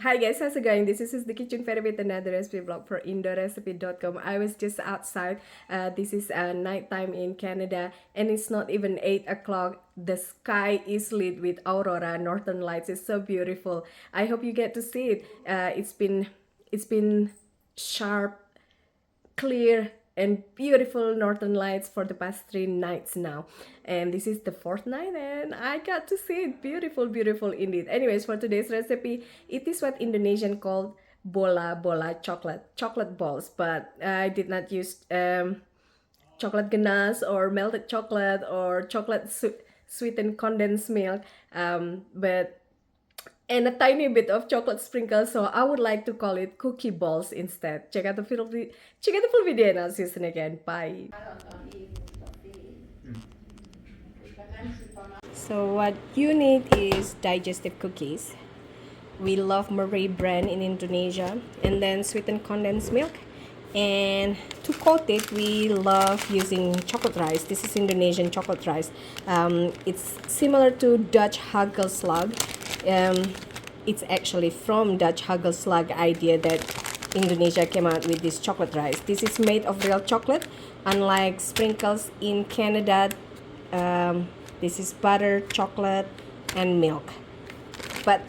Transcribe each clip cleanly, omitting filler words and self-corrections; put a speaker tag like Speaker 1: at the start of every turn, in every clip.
Speaker 1: Hi guys, how's it going? This is the Kitchen Fairy with another recipe blog for indorecipe.com. I was just outside. This is nighttime in Canada and it's not even 8 o'clock. The sky is lit with aurora, northern lights. It's so beautiful. I hope you get to see it. It's been sharp, clear and beautiful northern lights for the past 3 nights now, and this is the fourth night and I got to see it. Beautiful indeed. Anyways, for today's recipe, it is what Indonesian called bola-bola, chocolate balls, but I did not use chocolate ganache or melted chocolate or chocolate sweetened condensed milk, but and a tiny bit of chocolate sprinkle, so I would like to call it cookie balls instead. Check out the full video and I'll see you soon again. Bye. So what you need is digestive cookies. We love Marie brand in Indonesia, and then sweetened condensed milk. And to coat it, we love using chocolate rice. This is Indonesian chocolate rice. It's similar to Dutch hagelslag. It's actually from Dutch hagelslag idea that Indonesia came out with this chocolate rice. This is made of real chocolate, unlike sprinkles in Canada. This is butter, chocolate, and milk. But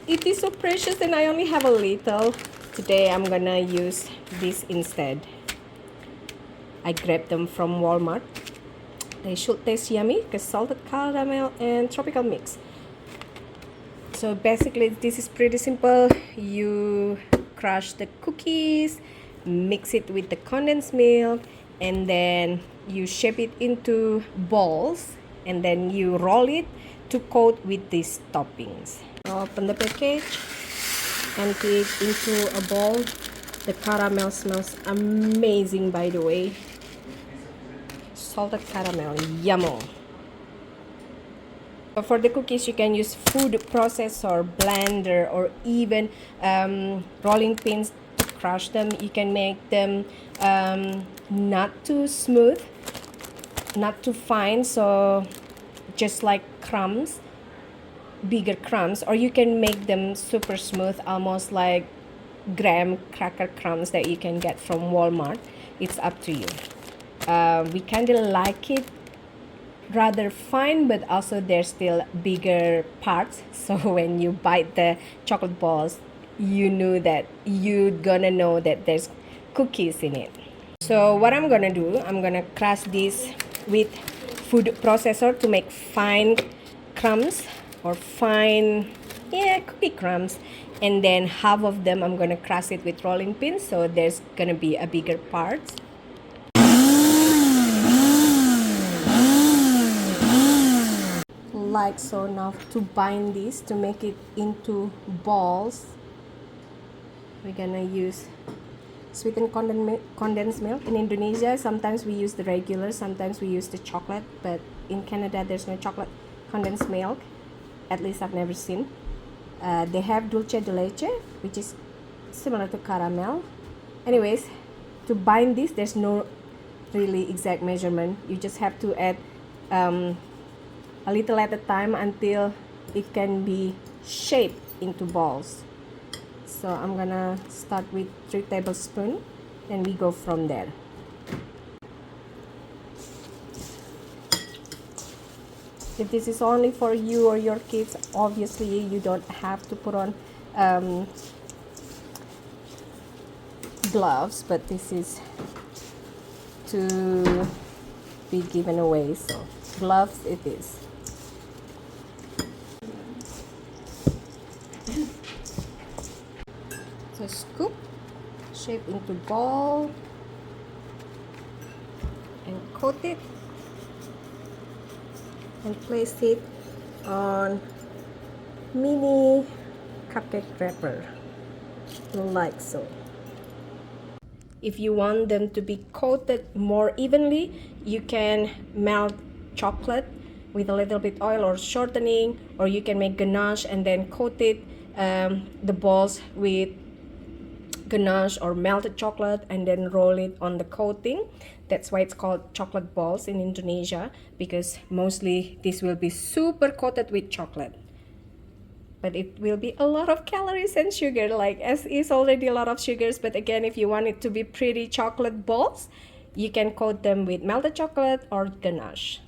Speaker 1: it is so precious and I only have a little. Today I'm gonna use this instead. I grabbed them from Walmart. They should taste yummy because salted caramel and tropical mix. So basically this is pretty simple. You crush the cookies, mix it with the condensed milk, and then you shape it into balls, and then you roll it to coat with these toppings. Open the package, empty it into a bowl. The caramel smells amazing, by the way. Salted caramel, yummo. For the cookies, you can use food processor, blender, or even rolling pins to crush them. You can make them not too smooth, not too fine, so just like crumbs, bigger crumbs, or you can make them super smooth, almost like graham cracker crumbs that you can get from Walmart. It's up to you. We kind of like it rather fine, but also there's still bigger parts, so when you bite the chocolate balls, you're gonna know that there's cookies in it. So what I'm gonna do, I'm gonna crush this with food processor to make fine crumbs, or fine, cookie crumbs, and then half of them I'm gonna crush it with rolling pins, so there's gonna be a bigger part. Like so. Now to bind this, to make it into balls, we're gonna use sweetened condensed milk. In Indonesia, sometimes we use the regular, sometimes we use the chocolate, but in Canada there's no chocolate condensed milk, at least I've never seen. They have dulce de leche, which is similar to caramel. Anyways, to bind this, there's no really exact measurement. You just have to add a little at a time until it can be shaped into balls. So I'm gonna start with 3 tablespoons and we go from there. If this is only for you or your kids, obviously you don't have to put on gloves, but this is to be given away, so gloves it is. So scoop, shape into ball, and coat it, and place it on mini cupcake wrapper, like so. If you want them to be coated more evenly, you can melt chocolate with a little bit oil or shortening, or you can make ganache and then coat it, the balls with ganache or melted chocolate, and then roll it on the coating. That's why it's called chocolate balls in Indonesia, because mostly this will be super coated with chocolate. but it will be a lot of calories and sugar, like as is already a lot of sugars. But again, if you want it to be pretty chocolate balls, you can coat them with melted chocolate or ganache.